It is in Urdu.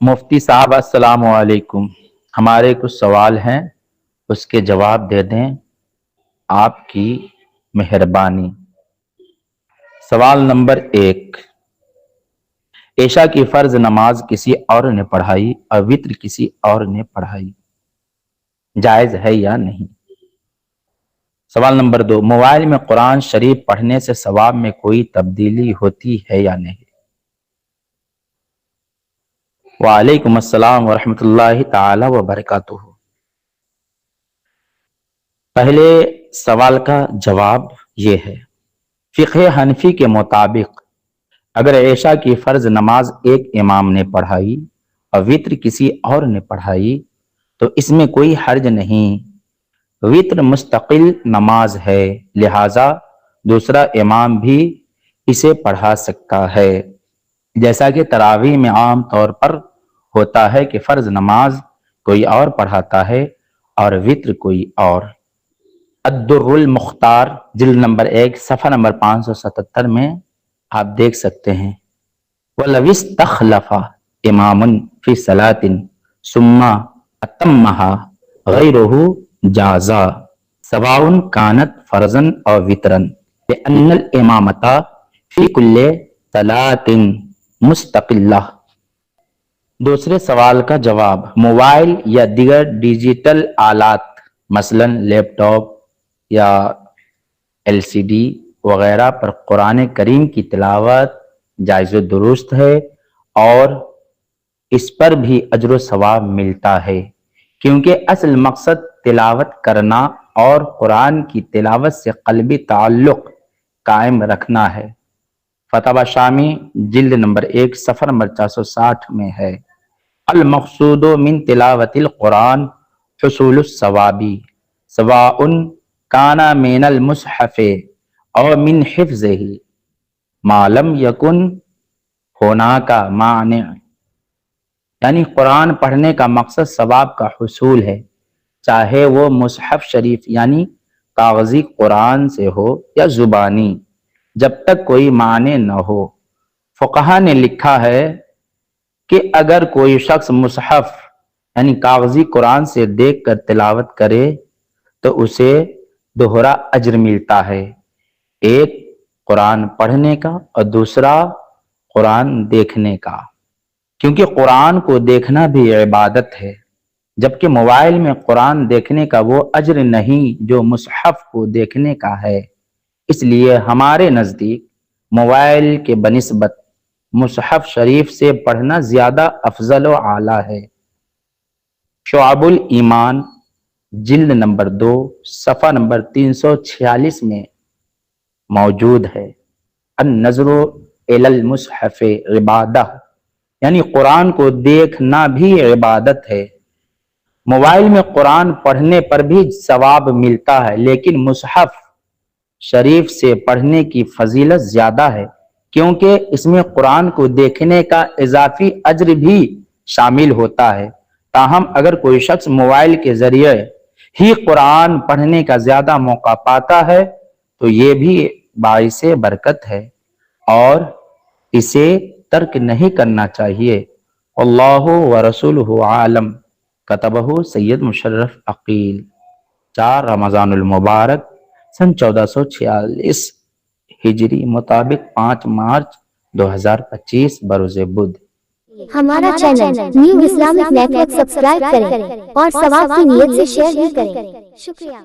مفتی صاحب السلام علیکم، ہمارے کچھ سوال ہیں، اس کے جواب دے دیں، آپ کی مہربانی۔ سوال نمبر 1، عشاء کی فرض نماز کسی اور نے پڑھائی اور وتر کسی اور نے پڑھائی، جائز ہے یا نہیں؟ سوال نمبر 2، موبائل میں قرآن شریف پڑھنے سے ثواب میں کوئی تبدیلی ہوتی ہے یا نہیں؟ وعلیکم السلام ورحمۃ اللہ تعالی وبرکاتہ۔ پہلے سوال کا جواب یہ ہے، فقہ حنفی کے مطابق اگر عشاء کی فرض نماز ایک امام نے پڑھائی اور وتر کسی اور نے پڑھائی تو اس میں کوئی حرج نہیں، وتر مستقل نماز ہے، لہذا دوسرا امام بھی اسے پڑھا سکتا ہے، جیسا کہ تراویح میں عام طور پر ہوتا ہے کہ فرض نماز کوئی اور پڑھاتا ہے اور وتر کوئی اور۔ الدر المختار جلد نمبر 1 صفحہ نمبر 577 میں آپ دیکھ سکتے ہیں، وَلَوِ اسْتَخْلَفَ إِمَامٌ فِي صَلَاةٍ ثُمَّ أَتَمَّهَا غَيْرُهُ جَازَ سَوَاءٌ كَانَتْ فَرْضًا أَوْ وِتْرًا لِأَنَّ الْإِمَامَةَ فِي كُلِّ صَلَاةٍ مُسْتَقِلَّةٌ۔ دوسرے سوال کا جواب، موبائل یا دیگر ڈیجیٹل آلات مثلا لیپ ٹاپ یا LCD وغیرہ پر قرآن کریم کی تلاوت جائز و درست ہے اور اس پر بھی اجر و ثواب ملتا ہے، کیونکہ اصل مقصد تلاوت کرنا اور قرآن کی تلاوت سے قلبی تعلق قائم رکھنا ہے۔ فتاوی شامی جلد نمبر 1 صفحہ نمبر 460 میں ہے، المقصود من تلاوت القرآن حصول الثواب سواء کان من المصحف او من حفظہ ما لم یکن ہناک مانع، یعنی قرآن پڑھنے کا مقصد ثواب کا حصول ہے، چاہے وہ مصحف شریف یعنی کاغذی قرآن سے ہو یا زبانی، جب تک کوئی معنی نہ ہو۔ فقہا نے لکھا ہے کہ اگر کوئی شخص مصحف یعنی کاغذی قرآن سے دیکھ کر تلاوت کرے تو اسے دوہرا اجر ملتا ہے، ایک قرآن پڑھنے کا اور دوسرا قرآن دیکھنے کا، کیونکہ قرآن کو دیکھنا بھی عبادت ہے، جبکہ موبائل میں قرآن دیکھنے کا وہ اجر نہیں جو مصحف کو دیکھنے کا ہے، اس لیے ہمارے نزدیک موبائل کے بنسبت مصحف شریف سے پڑھنا زیادہ افضل و اعلیٰ ہے۔ شعب الایمان جلد نمبر 2 صفحہ نمبر 346 میں موجود ہے، النظر الی المصحف عبادہ، یعنی قرآن کو دیکھنا بھی عبادت ہے۔ موبائل میں قرآن پڑھنے پر بھی ثواب ملتا ہے، لیکن مصحف شریف سے پڑھنے کی فضیلت زیادہ ہے، کیونکہ اس میں قرآن کو دیکھنے کا اضافی اجر بھی شامل ہوتا ہے۔ تاہم اگر کوئی شخص موبائل کے ذریعے ہی قرآن پڑھنے کا زیادہ موقع پاتا ہے تو یہ بھی باعث برکت ہے اور اسے ترک نہیں کرنا چاہیے۔ اللہ ورسولہ عالم، کتبہ سید مشرف عقیل، 4 رمضان المبارک سن 1446 ہجری مطابق 5 مارچ 2025 بروز بدھ۔ ہمارا channel new Islamic network subscribe کریں اور ثواب کی نیت سے شیئر بھی کریں۔ شکریہ۔